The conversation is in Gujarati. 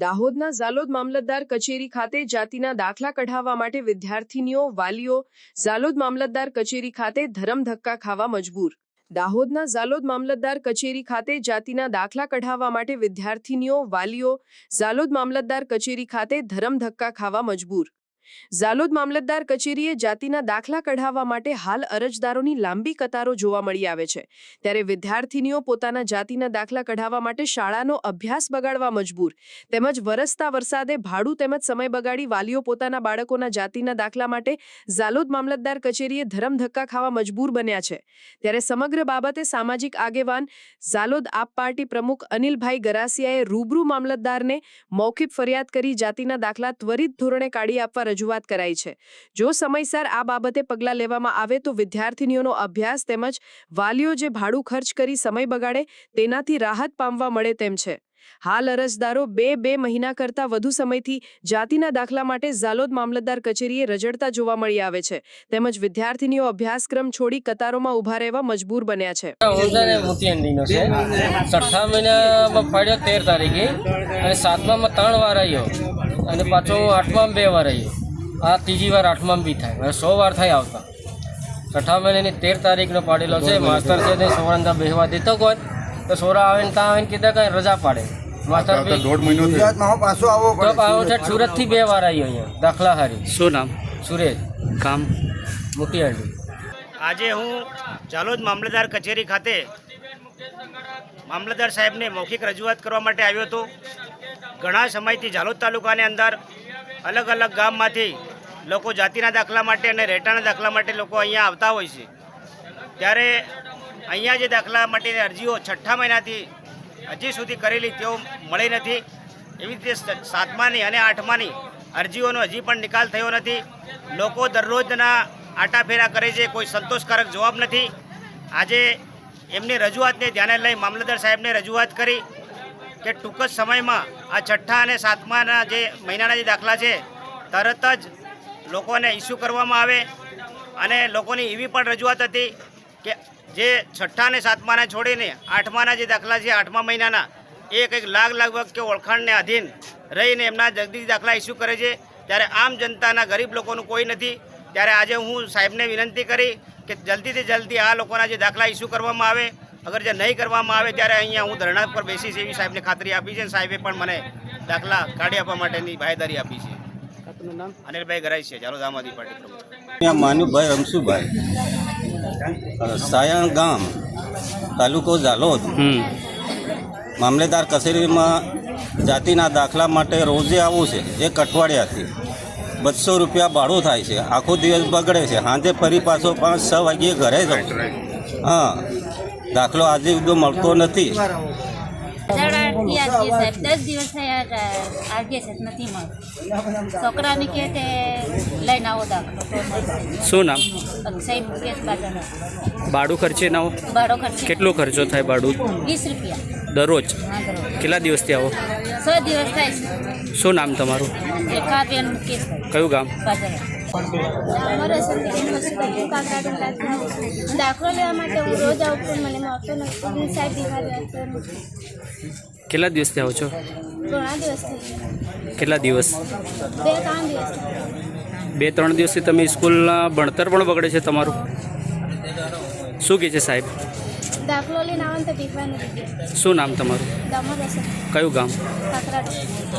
દાહોદના ઝાલોદ મામલતદાર કચેરી ખાતે જાતિના દાખલા કઢાવવા માટે વિદ્યાર્થીનીઓ વાલીઓ ઝાલોદ મામલતદાર કચેરી ખાતે ધરમધક્કા ખાવા મજબૂર। દાહોદના ઝાલોદ મામલતદાર કચેરી ખાતે જાતિના દાખલા કઢાવવા માટે વિદ્યાર્થીનીઓ વાલીઓ ઝાલોદ મામલતદાર કચેરી ખાતે ધરમધક્કા ખાવા મજબૂર। ઝાલોદ મામલતદાર કચેરીએ જાતિના દાખલા કઢાવવા માટે હાલ અરજદારોની લાંબી કતારો જોવા મળી આવે છે, ત્યારે વિદ્યાર્થીનીઓ પોતાના જાતિના દાખલા કઢાવવા માટે શાળાનો અભ્યાસ બગાડવા મજબૂર, તેમજ વરસતા વરસાદે ભાડું તેમજ સમય બગાડી વાલીઓ પોતાના બાળકોના જાતિના દાખલા માટે ઝાલોદ મામલતદાર કચેરીએ ધરમધક્કા ખાવા મજબૂર બન્યા છે। ત્યારે સમગ્ર બાબતે સામાજિક આગેવાન ઝાલોદ આપ પાર્ટી પ્રમુખ અનિલભાઈ ગરાસિયાએ રૂબરૂ મામલતદારને મૌખિક ફરિયાદ કરી જાતિના દાખલા ત્વરિત ધોરણે કાઢી આપવા રજૂઆત કરાઈ છે। જો સમયસર આ બાબતે પગલાં લેવામાં આવે તો વિદ્યાર્થીનીઓનો અભ્યાસ તેમજ વાલીઓ જે ભાડું ખર્ચ કરી સમય બગાડે તેનાથી રાહત પામવા મળે તેમ છે। હાલ અરજદારો બે મહિના કરતાં વધુ સમયથી જાતિના દાખલા માટે ઝાલોદ મામલતદાર કચેરીએ રજડતા જોવા મળી આવે છે, તેમજ વિદ્યાર્થીનીઓ અભ્યાસક્રમ છોડી કતારોમાં ઊભા રહેવા મજબૂર બન્યા છે। 6 મહિનામાં પડ્યો 13 તારીખે અને 7મામાં 3 વાર આવ્યો અને પાછો 8મામાં 2 વાર આવ્યો। આ ત્રીજી વાર 8મામાં બી થાય, હવે 100 વાર થાય આવતા। 6 મહિનાની 13 તારીખનો પાડેલો છે। માસ્તર છે તે સોરાંદા બેહવા દેતો કોઈ તો સોરા આવે ને ત્યાં આવીને કીધા કંઈ રજા પાડે। માસ્તર બી 1.5 મહિનો પાછો આવો છે। સુરતથી 2 વાર આવ્યો અહીંયા દાખલા હારી। શું નામ? સુરેશ, કામ મોટીહાંડી। આજે હું ઝાલોદ મામલતદાર કચેરી ખાતે મામલતદાર સાહેબને મૌખિક રજૂઆત કરવા માટે આવ્યો હતો। ઘણા સમયથી ઝાલોદ તાલુકાની અંદર અલગ અલગ ગામમાંથી લોકો જાતિના દાખલા માટે અને રહેઠાણના દાખલા માટે લોકો અહીંયા આવતા હોય છે, ત્યારે અહીંયા જે દાખલા માટેની અરજીઓ 6 મહિનાથી હજી સુધી કરેલી તેઓ મળી નથી। એવી રીતે 7માની અને 8માની અરજીઓનો હજી પણ નિકાલ થયો નથી। લોકો દરરોજના આટાફેરા કરે છે, કોઈ સંતોષકારક જવાબ નથી। આજે એમની રજૂઆતને ધ્યાને લઈ મામલતદાર સાહેબને રજૂઆત કરી કે ટૂંક જ સમયમાં આ 6 અને 7માના જે મહિનાના જે દાખલા છે તરત જ લોકોને ઇસ્યુ કરવામાં આવે। અને લોકોની એવી પણ રજૂઆત હતી કે જે 6 અને 7માના છોડીને 8માના જે દાખલા છે 8મા મહિનાના એ કંઈક લગભગ કે ઓળખાણને આધીન રહીને એમના જગદીશ દાખલા ઇસ્યુ કરે છે, ત્યારે આમ જનતાના ગરીબ લોકોનું કોઈ નથી। ત્યારે આજે હું સાહેબને વિનંતી કરી કે જલ્દીથી જલ્દી આ લોકોના જે દાખલા ઇસ્યુ કરવામાં આવે। અગર જે નહીં કરવામાં આવે ત્યારે અહીંયા હું ધરણા પર બેસીશ એવી સાહેબને ખાતરી આપી છે। સાહેબે પણ મને દાખલા કાઢી આપવા માટેની બાહેધરી આપી છે। અનિલભાઈ ગરાસિયા, ઝાલોદ આમ આદમી પાર્ટી પ્રમુખ। માનુભાઈ રમસુભાઈ, સાયણ ગામ, તાલુકો ઝાલોદ। મામલેદાર કચેરીમાં જાતિના દાખલા માટે રોજે આવવું છે। 1 અઠવાડિયાથી 200 રૂપિયા ભાડું થાય છે। આખો દિવસ બગડે છે, સાંજે ફરી પાછો 5-6 વાગ્યે ઘરે જાઉં। હા, દાખલો આજે બધો મળતો નથી। 10 દિવસ થયા આજે નથી મળતો। છોકરાને કે તે લઈને આવો દાખલો। શું નામ? અક્ષય મુકેશ બાજાના। ભાડું ખર્ચે ના ભાડો ખર્ચે કેટલો ખર્ચો થાય ભાડું? 20 રૂપિયા દરરોજ? હા, દરરોજ। કેટલા દિવસથી આવો? 6 દિવસ થાય છે। શું નામ તમારું? રેખાબેન મુકેશ કયું ગામ? બાજાના। અમારે દાખલો લેવા માટે હું રોજ આવું પણ મને મળતો નથી। સાહેબ દિવાળી કેટલા દિવસથી આવો છો? ઘણા દિવસથી। કેટલા દિવસ? 2-3 દિવસ। 2-3 દિવસથી તમે સ્કૂલના ભણતર પણ બગડે છે તમારું? શું કહે છે સાહેબ? દાખલો લઈને આવવાનું તો ભીખવાનું। શું નામ તમારું? દામોદર। કયું ગામ? કાકરાડ।